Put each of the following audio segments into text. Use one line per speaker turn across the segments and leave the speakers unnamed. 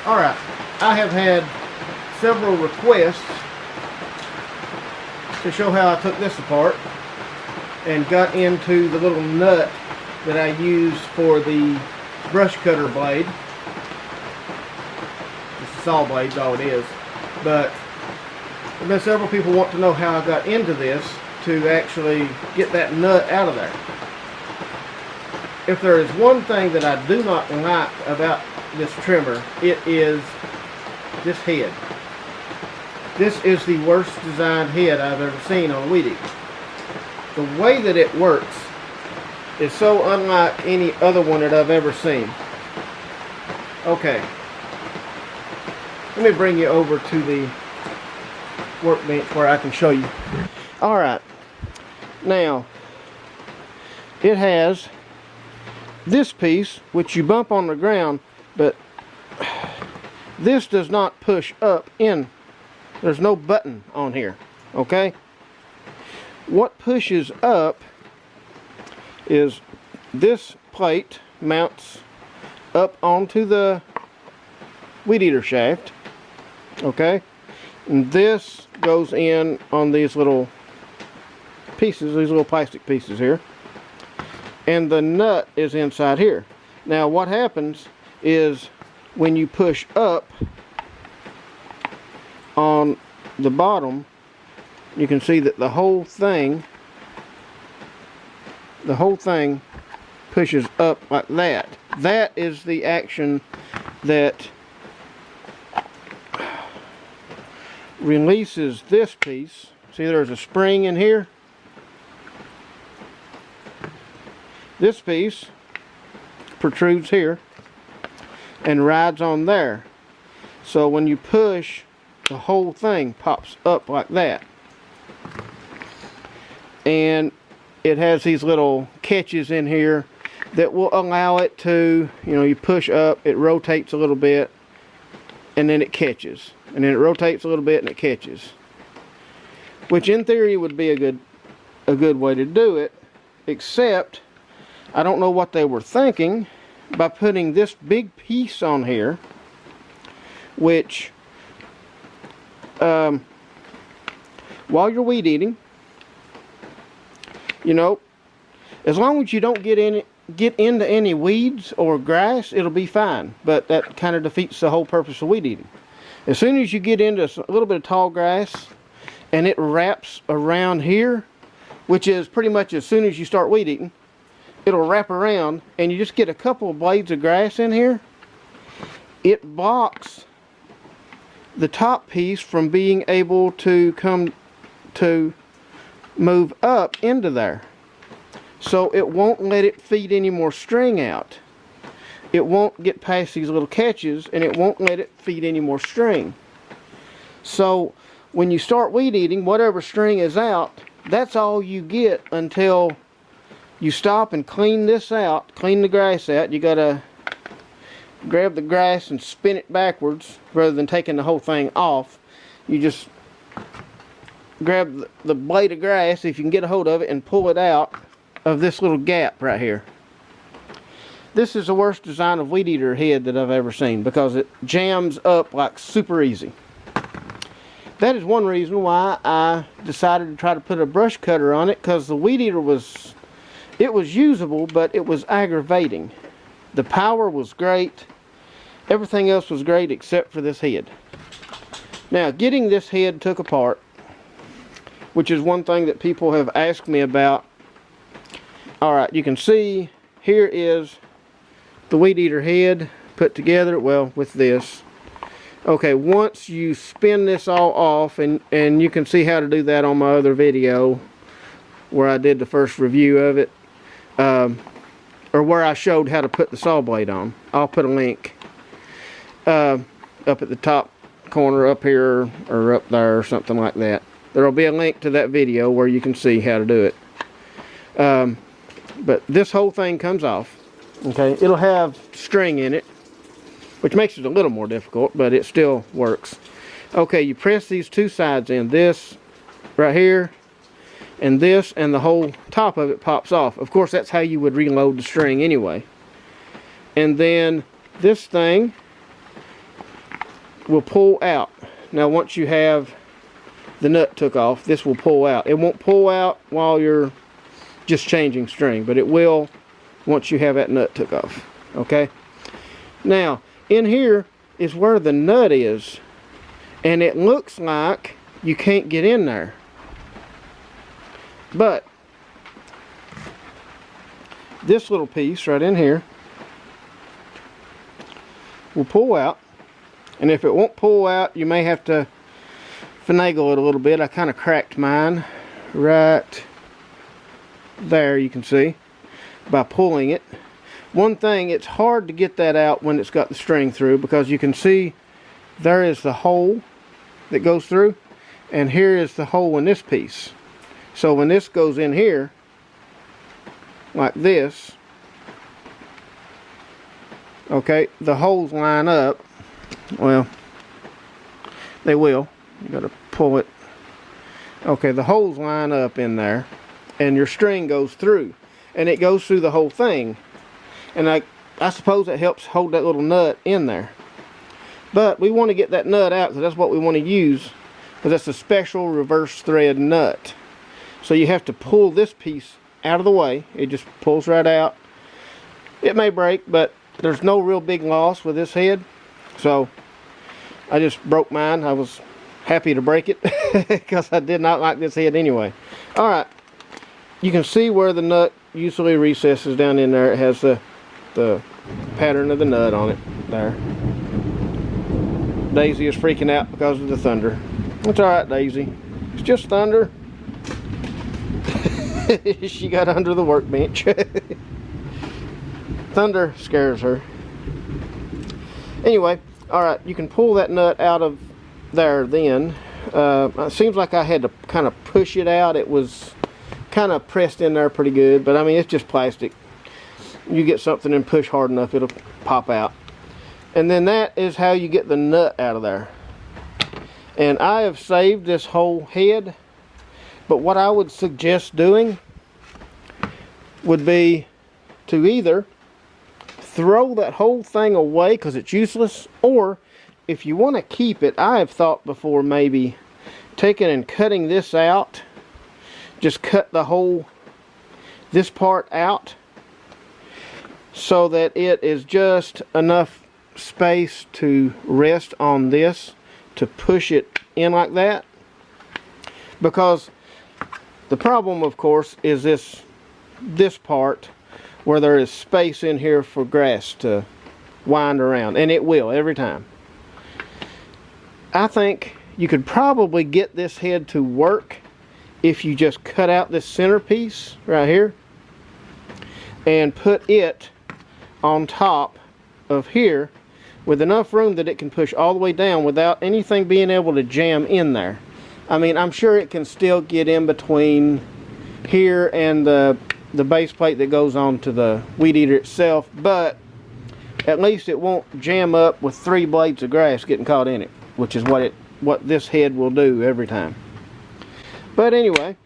Alright, I have had several requests to show how I took this apart and got into the little nut that I used for the brush cutter blade. It's a saw blade, is all it is. But there have been several people want to know how I got into this to actually get that nut out of there. If there is one thing that I do not like about this trimmer, it is this head. This is the worst designed head I've ever seen on a weed eater. The way that it works is so unlike any other one that I've ever seen. Okay, let me bring you over to the workbench where I can show you. Alright, now it has this piece which you bump on the ground, but this does not push up in. There's no button on here, okay? What pushes up is this plate mounts up onto the weed eater shaft, okay? And this goes in on these little pieces, these little plastic pieces here. And the nut is inside here. Now what happens is when you push up on the bottom, you can see that the whole thing pushes up like that. That is the action that releases this piece. See, there's a spring in here. This piece protrudes here and rides on there. So when you push, the whole thing pops up like that. And it has these little catches in here that will allow it to, you know, you push up, it rotates a little bit, and then it catches. And then it rotates a little bit and it catches. Which in theory would be a good way to do it, except I don't know what they were thinking by putting this big piece on here, which while you're weed eating, you know, as long as you don't get into any weeds or grass, it'll be fine. But that kind of defeats the whole purpose of weed eating. As soon as you get into a little bit of tall grass and it wraps around here, which is pretty much as soon as you start weed eating, it'll wrap around and you just get a couple of blades of grass in here, it blocks the top piece from being able to come to move up into there. So it won't let it feed any more string out. It won't get past these little catches and it won't let it feed any more string. So when you start weed eating, whatever string is out, that's all you get until you stop and clean this out, clean the grass out. You gotta grab the grass and spin it backwards rather than taking the whole thing off. You just grab the blade of grass, if you can get a hold of it, and pull it out of this little gap right here. This is the worst design of weed eater head that I've ever seen because it jams up like super easy. That is one reason why I decided to try to put a brush cutter on it, because the weed eater was usable, but it was aggravating. The power was great. Everything else was great except for this head. Now, getting this head took apart, which is one thing that people have asked me about. Alright, you can see here is the weed eater head put together, well, with this. Okay, once you spin this all off, and you can see how to do that on my other video where I did the first review of it, or where I showed how to put the saw blade on. I'll put a link up at the top corner up here or up there or something like that. There will be a link to that video where you can see how to do it. But this whole thing comes off. Okay, it'll have string in it, which makes it a little more difficult, but it still works. Okay, you press these two sides in, this right here and this, and the whole top of it pops off. Of course, that's how you would reload the string anyway. And then this thing will pull out. Now once you have the nut took off, this will pull out. It won't pull out while you're just changing string, but it will once you have that nut took off. Okay? Now, in here is where the nut is, and it looks like you can't get in there. But this little piece right in here will pull out, and if it won't pull out, you may have to finagle it a little bit. I kind of cracked mine right there, you can see, by pulling it. One thing, it's hard to get that out when it's got the string through, because you can see there is the hole that goes through, and here is the hole in this piece. So when this goes in here like this, okay, the holes line up. Well, they will. You gotta pull it. Okay, the holes line up in there, and your string goes through, and it goes through the whole thing. And I suppose it helps hold that little nut in there. But we want to get that nut out, because that's what we want to use, because that's a special reverse thread nut. So you have to pull this piece out of the way. It just pulls right out. It may break, but there's no real big loss with this head. So I just broke mine. I was happy to break it because I did not like this head anyway. Alright, you can see where the nut usually recesses down in there. It has the pattern of the nut on it there. Daisy is freaking out because of the thunder. It's alright, Daisy. It's just thunder. She got under the workbench. Thunder scares her. Anyway, alright, you can pull that nut out of there then. It seems like I had to kind of push it out. It was kind of pressed in there pretty good, but I mean, it's just plastic. You get something and push hard enough, it'll pop out. And then that is how you get the nut out of there. And I have saved this whole head, but what I would suggest doing would be to either throw that whole thing away because it's useless, or if you want to keep it, I have thought before maybe taking and cutting this out. Just cut the whole, this part out, so that it is just enough space to rest on this to push it in like that. Because the problem, of course, is this part where there is space in here for grass to wind around, and it will every time. I think you could probably get this head to work if you just cut out this center piece right here and put it on top of here with enough room that it can push all the way down without anything being able to jam in there. I mean, I'm sure it can still get in between here and the base plate that goes on to the weed eater itself, but at least it won't jam up with 3 blades of grass getting caught in it, which is what this head will do every time. But anyway,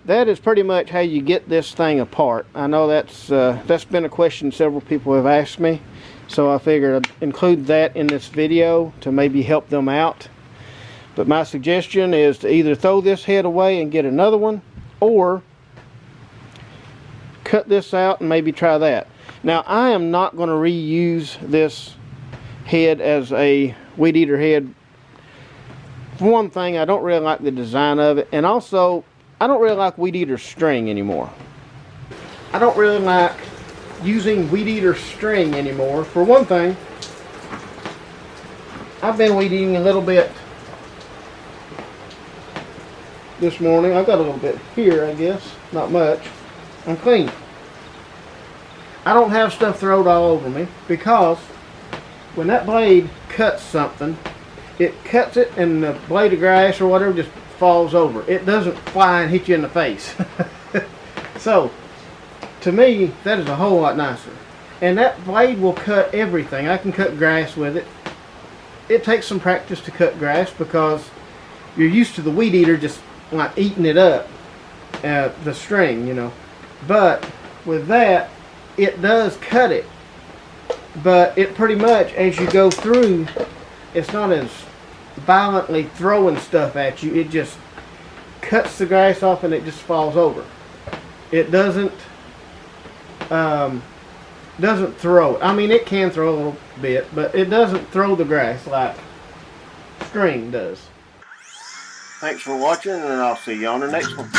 that is pretty much how you get this thing apart. I know that's been a question several people have asked me, so I figured I'd include that in this video to maybe help them out. But my suggestion is to either throw this head away and get another one, or cut this out and maybe try that. Now, I am not going to reuse this head as a weed eater head. For one thing, I don't really like the design of it, and also I don't really like weed eater string anymore. I don't really like using weed eater string anymore. For one thing, I've been weed eating a little bit this morning. I've got a little bit here, I guess, not much. I'm clean. I don't have stuff thrown all over me, because when that blade cuts something, it cuts it and the blade of grass or whatever just falls over. It doesn't fly and hit you in the face. So, to me, that is a whole lot nicer. And that blade will cut everything. I can cut grass with it. It takes some practice to cut grass because you're used to the weed eater just like eating it up, the string, you know. But with that, it does cut it. But it pretty much, as you go through it's not as violently throwing stuff at you. It just cuts the grass off and it just falls over. It doesn't throw it. I mean, it can throw a little bit, but it doesn't throw the grass like string does. Thanks for watching, and I'll see you on the next one.